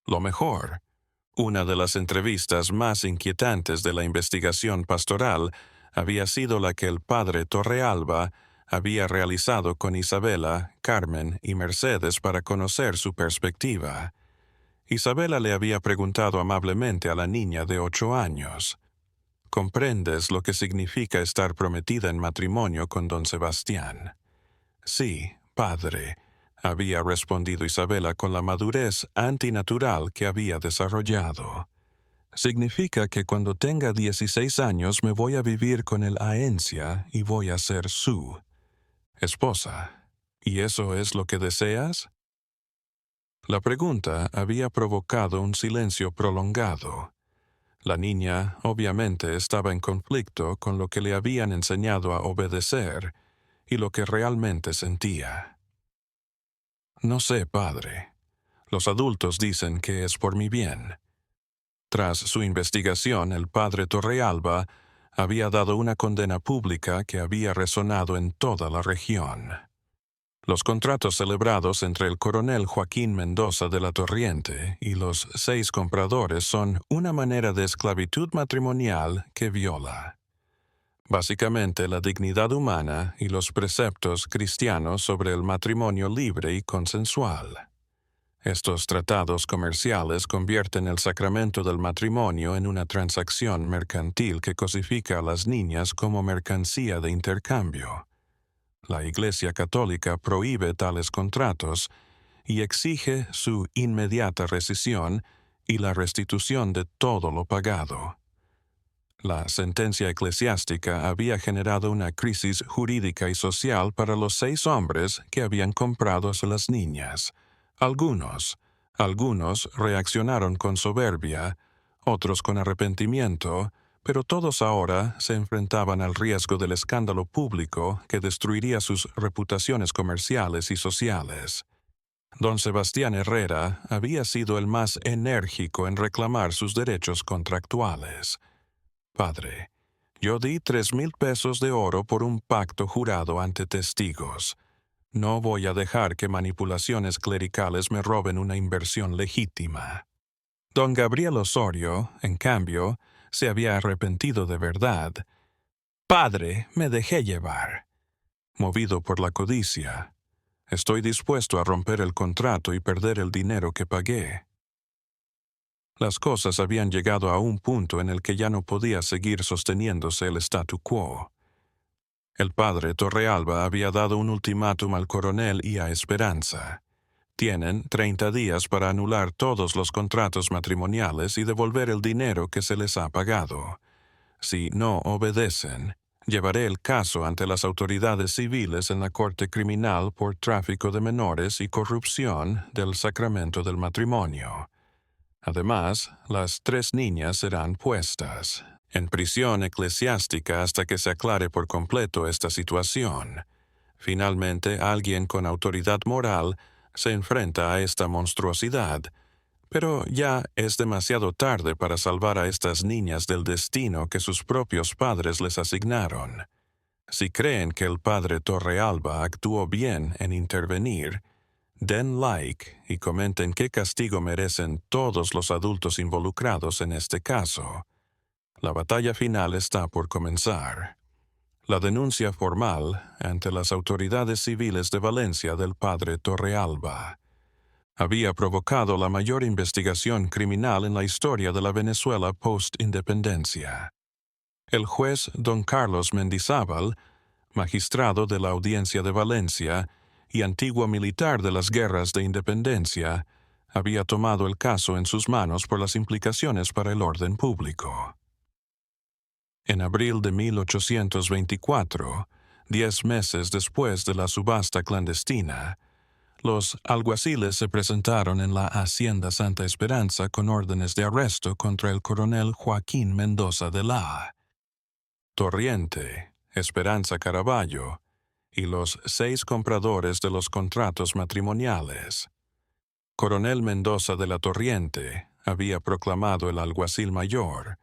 Lo mejor, una de las entrevistas más inquietantes de la investigación pastoral había sido la que el padre Torrealba había realizado con Isabela, Carmen y Mercedes para conocer su perspectiva. Isabela le había preguntado amablemente a la niña de 8 años, ¿comprendes lo que significa estar prometida en matrimonio con don Sebastián? Sí, padre, había respondido Isabela con la madurez antinatural que había desarrollado. Significa que cuando tenga 16 años me voy a vivir con el Aencia y voy a ser su esposa. ¿Y eso es lo que deseas? La pregunta había provocado un silencio prolongado. La niña, obviamente, estaba en conflicto con lo que le habían enseñado a obedecer y lo que realmente sentía. No sé, padre. Los adultos dicen que es por mi bien. Tras su investigación, el padre Torrealba había dado una condena pública que había resonado en toda la región. Los contratos celebrados entre el coronel Joaquín Mendoza de la Torriente y los 6 compradores son una manera de esclavitud matrimonial que viola básicamente la dignidad humana y los preceptos cristianos sobre el matrimonio libre y consensual. Estos tratados comerciales convierten el sacramento del matrimonio en una transacción mercantil que cosifica a las niñas como mercancía de intercambio. La Iglesia Católica prohíbe tales contratos y exige su inmediata rescisión y la restitución de todo lo pagado. La sentencia eclesiástica había generado una crisis jurídica y social para los 6 hombres que habían comprado a las niñas. Algunos reaccionaron con soberbia, otros con arrepentimiento, pero todos ahora se enfrentaban al riesgo del escándalo público que destruiría sus reputaciones comerciales y sociales. Don Sebastián Herrera había sido el más enérgico en reclamar sus derechos contractuales. Padre, yo di 3,000 pesos de oro por un pacto jurado ante testigos. No voy a dejar que manipulaciones clericales me roben una inversión legítima. Don Gabriel Osorio, en cambio, se había arrepentido de verdad. Padre, me dejé llevar. Movido por la codicia, estoy dispuesto a romper el contrato y perder el dinero que pagué. Las cosas habían llegado a un punto en el que ya no podía seguir sosteniéndose el statu quo. El padre Torrealba había dado un ultimátum al coronel y a Esperanza. Tienen 30 días para anular todos los contratos matrimoniales y devolver el dinero que se les ha pagado. Si no obedecen, llevaré el caso ante las autoridades civiles en la Corte Criminal por tráfico de menores y corrupción del sacramento del matrimonio. Además, las 3 niñas serán puestas en prisión eclesiástica hasta que se aclare por completo esta situación. Finalmente, alguien con autoridad moral se enfrenta a esta monstruosidad, pero ya es demasiado tarde para salvar a estas niñas del destino que sus propios padres les asignaron. Si creen que el padre Torrealba actuó bien en intervenir, den like y comenten qué castigo merecen todos los adultos involucrados en este caso. La batalla final está por comenzar. La denuncia formal ante las autoridades civiles de Valencia del padre Torrealba había provocado la mayor investigación criminal en la historia de la Venezuela post-independencia. El juez don Carlos Mendizábal, magistrado de la Audiencia de Valencia y antiguo militar de las guerras de independencia, había tomado el caso en sus manos por las implicaciones para el orden público. En abril de 1824, 10 meses después de la subasta clandestina, los alguaciles se presentaron en la Hacienda Santa Esperanza con órdenes de arresto contra el coronel Joaquín Mendoza de la Torriente, Esperanza Caraballo y los 6 compradores de los contratos matrimoniales. Coronel Mendoza de la Torriente había proclamado el alguacil mayor: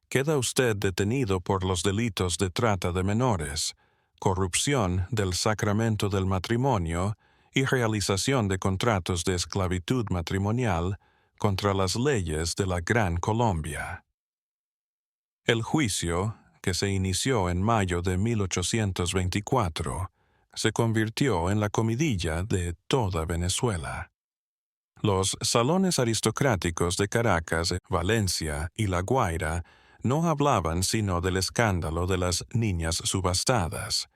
queda usted detenido por los delitos de trata de menores, corrupción del sacramento del matrimonio y realización de contratos de esclavitud matrimonial contra las leyes de la Gran Colombia. El juicio, que se inició en mayo de 1824, se convirtió en la comidilla de toda Venezuela. Los salones aristocráticos de Caracas, Valencia y La Guaira no hablaban sino del escándalo de las niñas subastadas.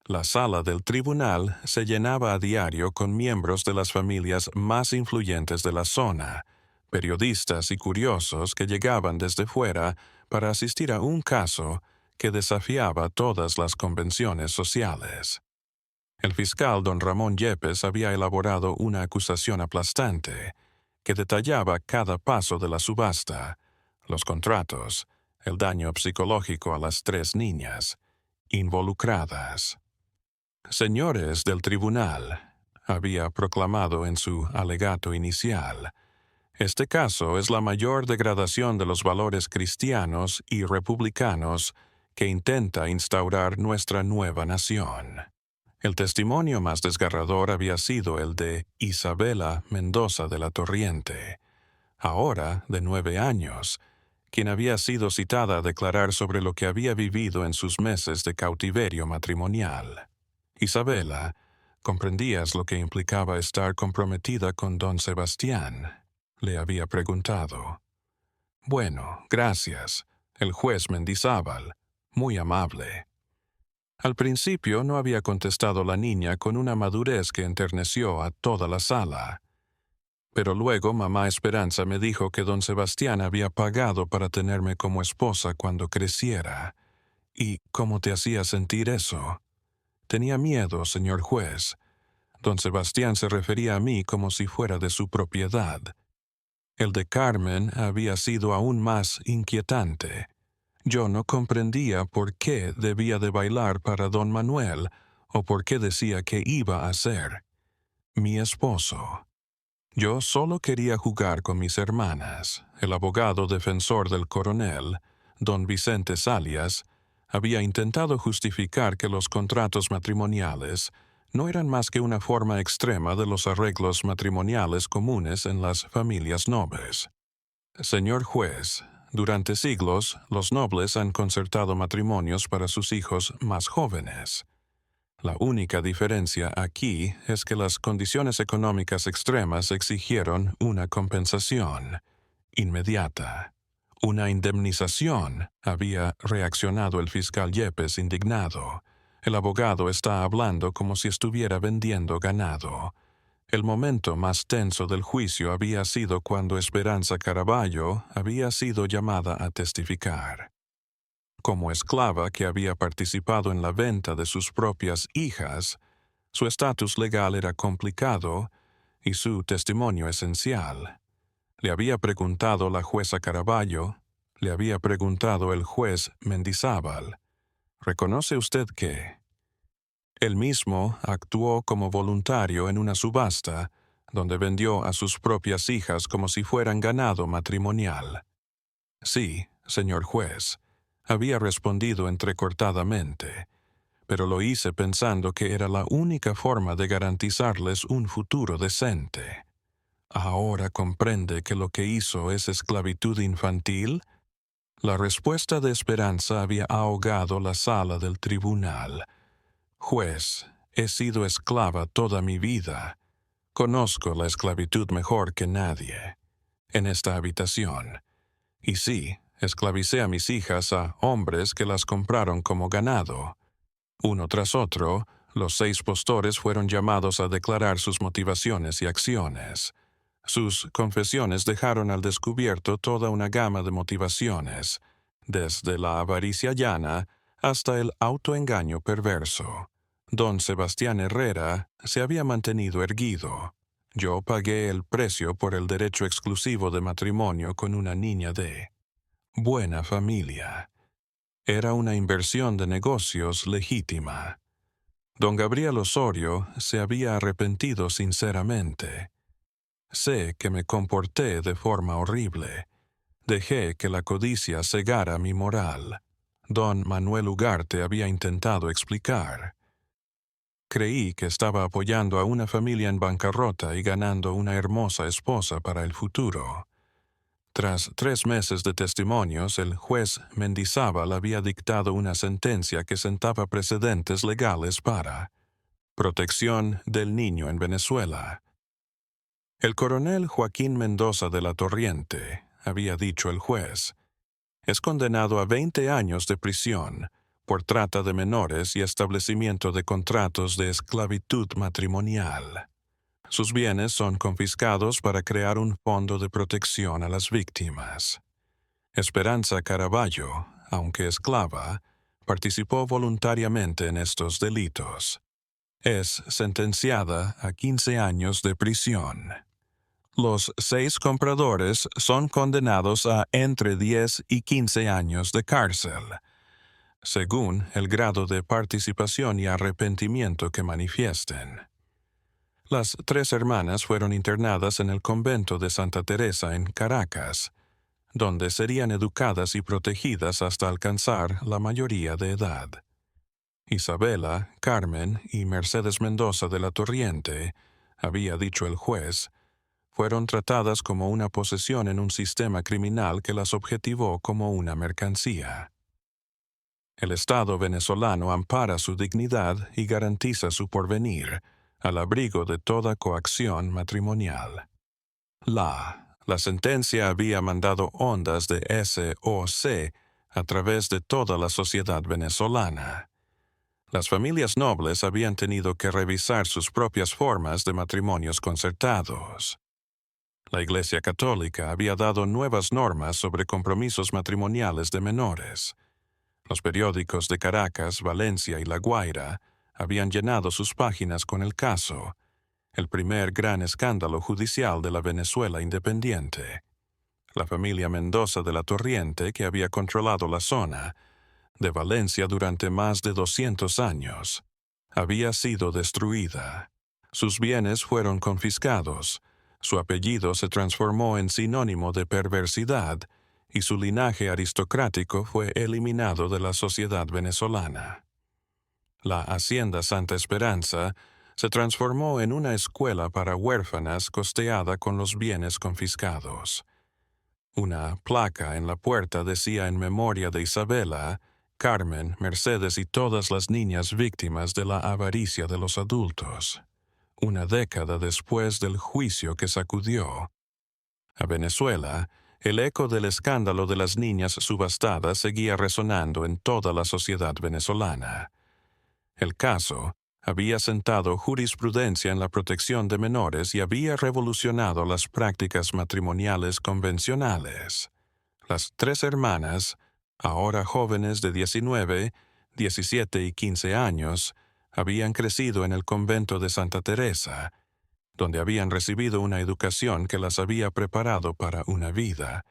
La sala del tribunal se llenaba a diario con miembros de las familias más influyentes de la zona, periodistas y curiosos que llegaban desde fuera para asistir a un caso que desafiaba todas las convenciones sociales. El fiscal don Ramón Yepes había elaborado una acusación aplastante que detallaba cada paso de la subasta, los contratos, el daño psicológico a las 3 niñas involucradas. Señores del tribunal, había proclamado en su alegato inicial, este caso es la mayor degradación de los valores cristianos y republicanos que intenta instaurar nuestra nueva nación. El testimonio más desgarrador había sido el de Isabela Mendoza de la Torriente, ahora de 9 años, quien había sido citada a declarar sobre lo que había vivido en sus meses de cautiverio matrimonial. Isabela, ¿comprendías lo que implicaba estar comprometida con don Sebastián?, le había preguntado. Bueno, gracias, el juez Mendizábal, muy amable. Al principio no había contestado la niña con una madurez que enterneció a toda la sala. Pero luego mamá Esperanza me dijo que don Sebastián había pagado para tenerme como esposa cuando creciera. ¿Y cómo te hacía sentir eso? Tenía miedo, señor juez. Don Sebastián se refería a mí como si fuera de su propiedad. El de Carmen había sido aún más inquietante. Yo no comprendía por qué debía de bailar para don Manuel o por qué decía que iba a ser mi esposo. Yo solo quería jugar con mis hermanas. El abogado defensor del coronel, don Vicente Salias, había intentado justificar que los contratos matrimoniales no eran más que una forma extrema de los arreglos matrimoniales comunes en las familias nobles. Señor juez, durante siglos, los nobles han concertado matrimonios para sus hijos más jóvenes. La única diferencia aquí es que las condiciones económicas extremas exigieron una compensación inmediata. Una indemnización, había reaccionado el fiscal Yepes indignado. El abogado está hablando como si estuviera vendiendo ganado. El momento más tenso del juicio había sido cuando Esperanza Caraballo había sido llamada a testificar. Como esclava que había participado en la venta de sus propias hijas, su estatus legal era complicado y su testimonio esencial. Le había preguntado la jueza Caraballo, le había preguntado el juez Mendizábal, ¿reconoce usted que? Él mismo actuó como voluntario en una subasta, donde vendió a sus propias hijas como si fueran ganado matrimonial. Sí, señor juez, había respondido entrecortadamente, pero lo hice pensando que era la única forma de garantizarles un futuro decente. ¿Ahora comprende que lo que hizo es esclavitud infantil? La respuesta de Esperanza había ahogado la sala del tribunal. Juez, he sido esclava toda mi vida. Conozco la esclavitud mejor que nadie. En esta habitación. Y sí, esclavicé a mis hijas a hombres que las compraron como ganado. Uno tras otro, los 6 postores fueron llamados a declarar sus motivaciones y acciones. Sus confesiones dejaron al descubierto toda una gama de motivaciones, desde la avaricia llana hasta el autoengaño perverso. Don Sebastián Herrera se había mantenido erguido. Yo pagué el precio por el derecho exclusivo de matrimonio con una niña de buena familia. Era una inversión de negocios legítima. Don Gabriel Osorio se había arrepentido sinceramente. Sé que me comporté de forma horrible. Dejé que la codicia cegara mi moral. Don Manuel Ugarte había intentado explicar. Creí que estaba apoyando a una familia en bancarrota y ganando una hermosa esposa para el futuro. Tras 3 meses de testimonios, el juez Mendizábal había dictado una sentencia que sentaba precedentes legales para protección del niño en Venezuela. El coronel Joaquín Mendoza de la Torriente, había dicho el juez, es condenado a 20 años de prisión por trata de menores y establecimiento de contratos de esclavitud matrimonial. Sus bienes son confiscados para crear un fondo de protección a las víctimas. Esperanza Caraballo, aunque esclava, participó voluntariamente en estos delitos. Es sentenciada a 15 años de prisión. Los 6 compradores son condenados a entre 10 y 15 años de cárcel, según el grado de participación y arrepentimiento que manifiesten. Las 3 hermanas fueron internadas en el convento de Santa Teresa en Caracas, donde serían educadas y protegidas hasta alcanzar la mayoría de edad. Isabela, Carmen y Mercedes Mendoza de la Torriente, había dicho el juez, fueron tratadas como una posesión en un sistema criminal que las objetivó como una mercancía. El Estado venezolano ampara su dignidad y garantiza su porvenir, al abrigo de toda coacción matrimonial. La sentencia había mandado ondas de SOC a través de toda la sociedad venezolana. Las familias nobles habían tenido que revisar sus propias formas de matrimonios concertados. La Iglesia Católica había dado nuevas normas sobre compromisos matrimoniales de menores. Los periódicos de Caracas, Valencia y La Guaira habían llenado sus páginas con el caso, el primer gran escándalo judicial de la Venezuela independiente. La familia Mendoza de la Torriente, que había controlado la zona de Valencia durante más de 200 años, había sido destruida. Sus bienes fueron confiscados, su apellido se transformó en sinónimo de perversidad y su linaje aristocrático fue eliminado de la sociedad venezolana. La Hacienda Santa Esperanza se transformó en una escuela para huérfanas costeada con los bienes confiscados. Una placa en la puerta decía en memoria de Isabela, Carmen, Mercedes y todas las niñas víctimas de la avaricia de los adultos. Una década después del juicio que sacudió a Venezuela, el eco del escándalo de las niñas subastadas seguía resonando en toda la sociedad venezolana. El caso había sentado jurisprudencia en la protección de menores y había revolucionado las prácticas matrimoniales convencionales. Las tres hermanas, ahora jóvenes de 19, 17 y 15 años, habían crecido en el convento de Santa Teresa, donde habían recibido una educación que las había preparado para una vida,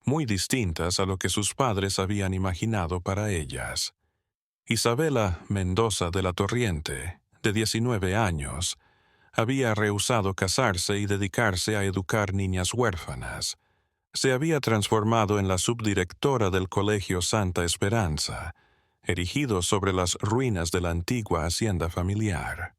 muy distintas a lo que sus padres habían imaginado para ellas. Isabela Mendoza de la Torriente, de 19 años, había rehusado casarse y dedicarse a educar niñas huérfanas. Se había transformado en la subdirectora del Colegio Santa Esperanza, erigido sobre las ruinas de la antigua hacienda familiar.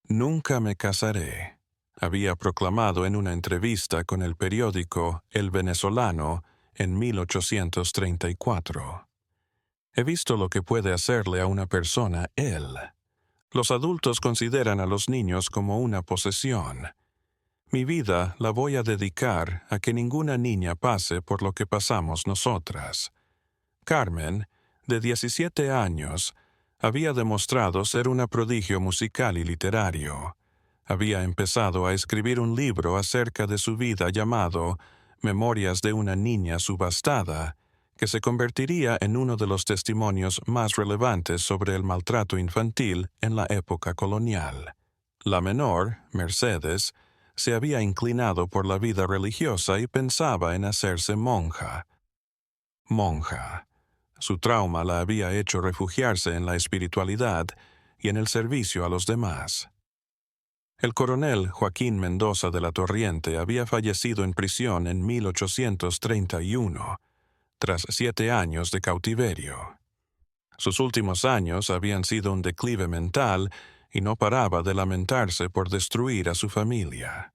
«Nunca me casaré», había proclamado en una entrevista con el periódico El Venezolano en 1834. He visto lo que puede hacerle a una persona él. Los adultos consideran a los niños como una posesión. Mi vida la voy a dedicar a que ninguna niña pase por lo que pasamos nosotras. Carmen, de 17 años, había demostrado ser una prodigio musical y literario. Había empezado a escribir un libro acerca de su vida llamado Memorias de una niña subastada, que se convertiría en uno de los testimonios más relevantes sobre el maltrato infantil en la época colonial. La menor, Mercedes, se había inclinado por la vida religiosa y pensaba en hacerse monja. Monja. Su trauma la había hecho refugiarse en la espiritualidad y en el servicio a los demás. El coronel Joaquín Mendoza de la Torriente había fallecido en prisión en 1831, tras 7 años de cautiverio. Sus últimos años habían sido un declive mental y no paraba de lamentarse por destruir a su familia.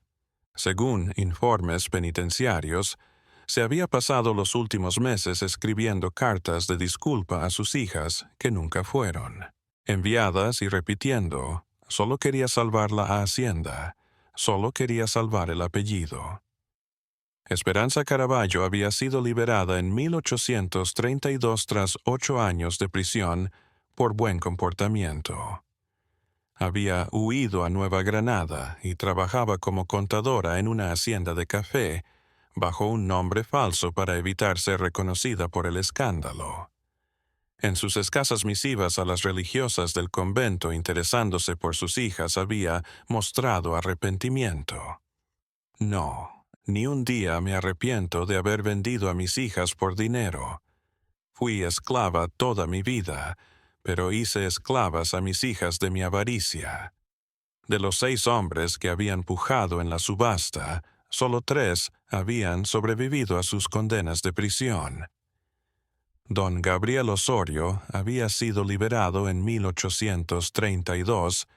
Según informes penitenciarios, se había pasado los últimos meses escribiendo cartas de disculpa a sus hijas que nunca fueron enviadas y repitiendo: solo quería salvar la hacienda, solo quería salvar el apellido. Esperanza Caraballo había sido liberada en 1832 tras 8 años de prisión por buen comportamiento. Había huido a Nueva Granada y trabajaba como contadora en una hacienda de café, bajo un nombre falso para evitar ser reconocida por el escándalo. En sus escasas misivas a las religiosas del convento interesándose por sus hijas había mostrado arrepentimiento. «No, ni un día me arrepiento de haber vendido a mis hijas por dinero. Fui esclava toda mi vida, pero hice esclavas a mis hijas de mi avaricia. De los 6 hombres que habían pujado en la subasta, solo 3 habían sobrevivido a sus condenas de prisión». Don Gabriel Osorio había sido liberado en 1832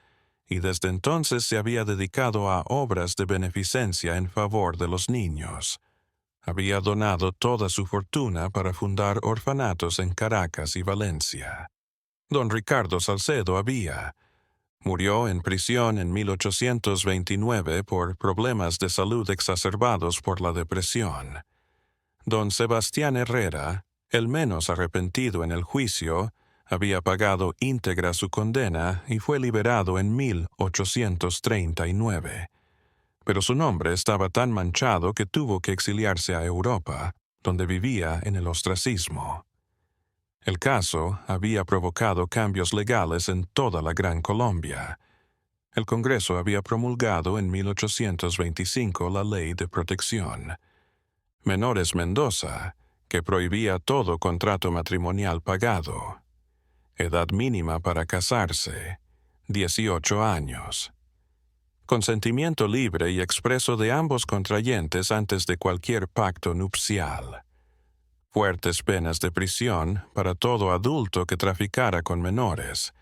y desde entonces se había dedicado a obras de beneficencia en favor de los niños. Había donado toda su fortuna para fundar orfanatos en Caracas y Valencia. Don Ricardo Salcedo murió en prisión en 1829 por problemas de salud exacerbados por la depresión. Don Sebastián Herrera, el menos arrepentido en el juicio, había pagado íntegra su condena y fue liberado en 1839. Pero su nombre estaba tan manchado que tuvo que exiliarse a Europa, donde vivía en el ostracismo. El caso había provocado cambios legales en toda la Gran Colombia. El Congreso había promulgado en 1825 la Ley de Protección Menores Mendoza, que prohibía todo contrato matrimonial pagado. Edad mínima para casarse, 18 años. Consentimiento libre y expreso de ambos contrayentes antes de cualquier pacto nupcial. Fuertes penas de prisión para todo adulto que traficara con menores.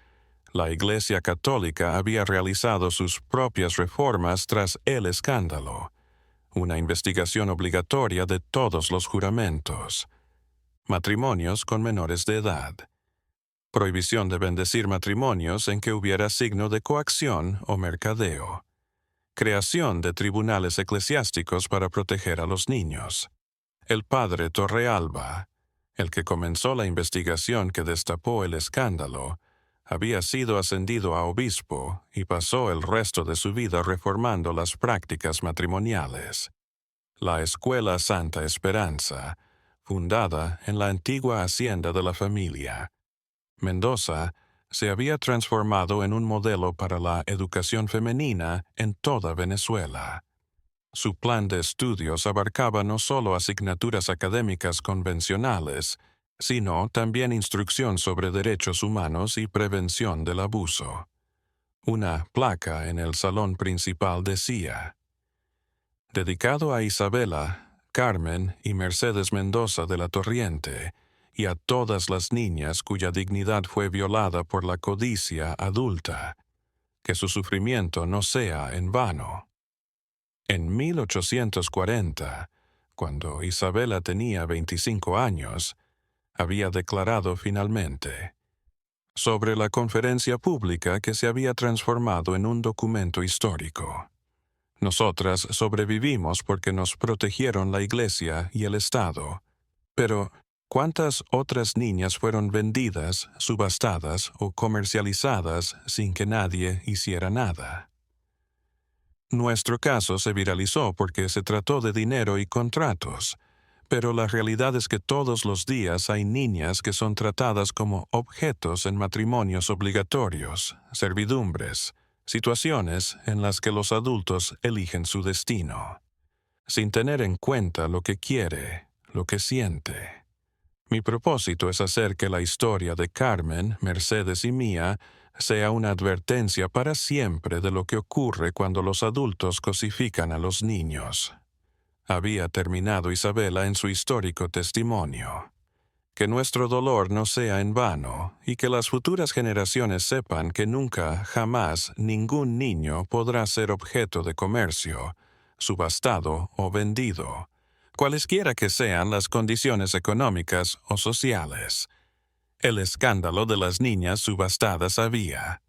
La Iglesia Católica había realizado sus propias reformas tras el escándalo, una investigación obligatoria de todos los juramentos, matrimonios con menores de edad, prohibición de bendecir matrimonios en que hubiera signo de coacción o mercadeo, creación de tribunales eclesiásticos para proteger a los niños. El padre Torrealba, el que comenzó la investigación que destapó el escándalo, había sido ascendido a obispo y pasó el resto de su vida reformando las prácticas matrimoniales. La Escuela Santa Esperanza, fundada en la antigua hacienda de la familia, Mendoza, se había transformado en un modelo para la educación femenina en toda Venezuela. Su plan de estudios abarcaba no solo asignaturas académicas convencionales, sino también instrucción sobre derechos humanos y prevención del abuso. Una placa en el salón principal decía: dedicado a Isabela, Carmen y Mercedes Mendoza de la Torriente, y a todas las niñas cuya dignidad fue violada por la codicia adulta, que su sufrimiento no sea en vano. En 1840, cuando Isabela tenía 25 años, había declarado finalmente, sobre la conferencia pública que se había transformado en un documento histórico: nosotras sobrevivimos porque nos protegieron la Iglesia y el Estado, pero ¿cuántas otras niñas fueron vendidas, subastadas o comercializadas sin que nadie hiciera nada? Nuestro caso se viralizó porque se trató de dinero y contratos, pero la realidad es que todos los días hay niñas que son tratadas como objetos en matrimonios obligatorios, servidumbres, situaciones en las que los adultos eligen su destino, sin tener en cuenta lo que quiere, lo que siente. Mi propósito es hacer que la historia de Carmen, Mercedes y mía sea una advertencia para siempre de lo que ocurre cuando los adultos cosifican a los niños. Había terminado Isabela en su histórico testimonio. Que nuestro dolor no sea en vano y que las futuras generaciones sepan que nunca, jamás, ningún niño podrá ser objeto de comercio, subastado o vendido, cualesquiera que sean las condiciones económicas o sociales. El escándalo de las niñas subastadas había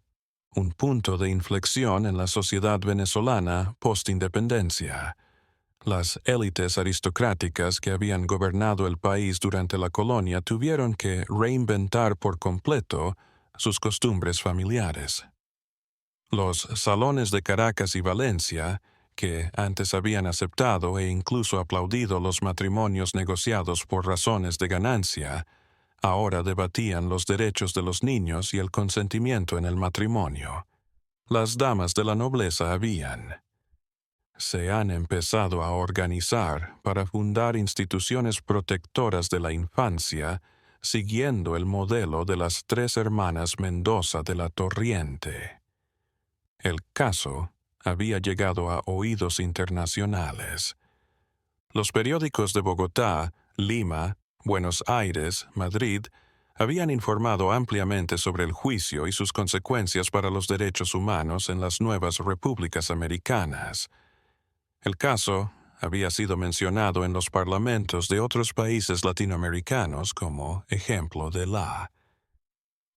un punto de inflexión en la sociedad venezolana post-independencia. Las élites aristocráticas que habían gobernado el país durante la colonia tuvieron que reinventar por completo sus costumbres familiares. Los salones de Caracas y Valencia, que antes habían aceptado e incluso aplaudido los matrimonios negociados por razones de ganancia, ahora debatían los derechos de los niños y el consentimiento en el matrimonio. Las damas de la nobleza se han empezado a organizar para fundar instituciones protectoras de la infancia, siguiendo el modelo de las 3 hermanas Mendoza de la Torriente. El caso había llegado a oídos internacionales. Los periódicos de Bogotá, Lima, Buenos Aires, Madrid, habían informado ampliamente sobre el juicio y sus consecuencias para los derechos humanos en las nuevas repúblicas americanas. El caso había sido mencionado en los parlamentos de otros países latinoamericanos como ejemplo de la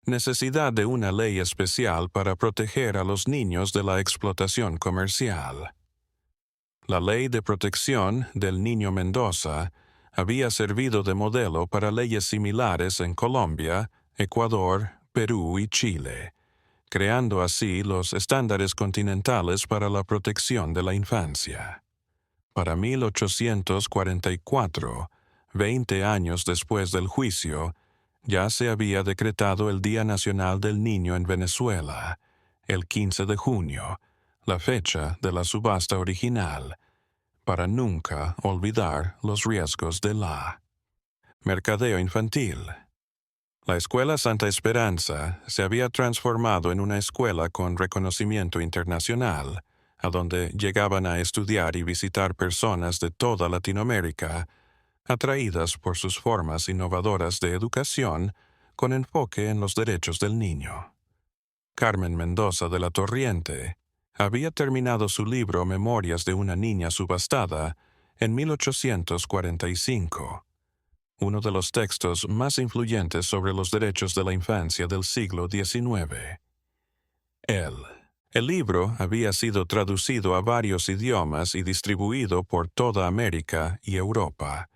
necesidad de una ley especial para proteger a los niños de la explotación comercial. La Ley de Protección del Niño Mendoza había servido de modelo para leyes similares en Colombia, Ecuador, Perú y Chile, creando así los estándares continentales para la protección de la infancia. Para 1844, 20 años después del juicio, ya se había decretado el Día Nacional del Niño en Venezuela, el 15 de junio, la fecha de la subasta original, para nunca olvidar los riesgos de la mercadeo infantil. La Escuela Santa Esperanza se había transformado en una escuela con reconocimiento internacional, a donde llegaban a estudiar y visitar personas de toda Latinoamérica, atraídas por sus formas innovadoras de educación con enfoque en los derechos del niño. Carmen Mendoza de la Torriente, había terminado su libro Memorias de una niña subastada en 1845, uno de los textos más influyentes sobre los derechos de la infancia del siglo XIX. El libro había sido traducido a varios idiomas y distribuido por toda América y Europa.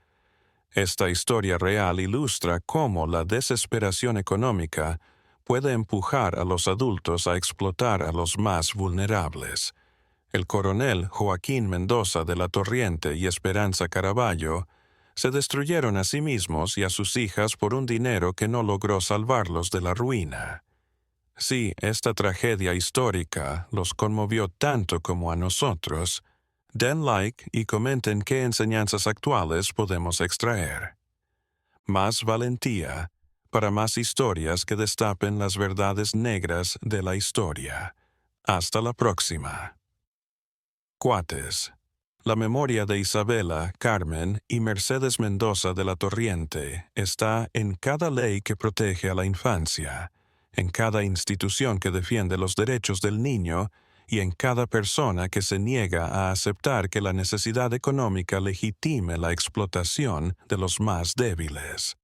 Esta historia real ilustra cómo la desesperación económica puede empujar a los adultos a explotar a los más vulnerables. El coronel Joaquín Mendoza de la Torriente y Esperanza Caraballo se destruyeron a sí mismos y a sus hijas por un dinero que no logró salvarlos de la ruina. Si esta tragedia histórica los conmovió tanto como a nosotros, den like y comenten qué enseñanzas actuales podemos extraer. Más valentía para más historias que destapen las verdades negras de la historia. Hasta la próxima. Cuates. La memoria de Isabela, Carmen y Mercedes Mendoza de la Torriente está en cada ley que protege a la infancia, en cada institución que defiende los derechos del niño y en cada persona que se niega a aceptar que la necesidad económica legitime la explotación de los más débiles.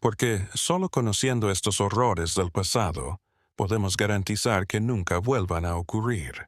Porque solo conociendo estos horrores del pasado, podemos garantizar que nunca vuelvan a ocurrir.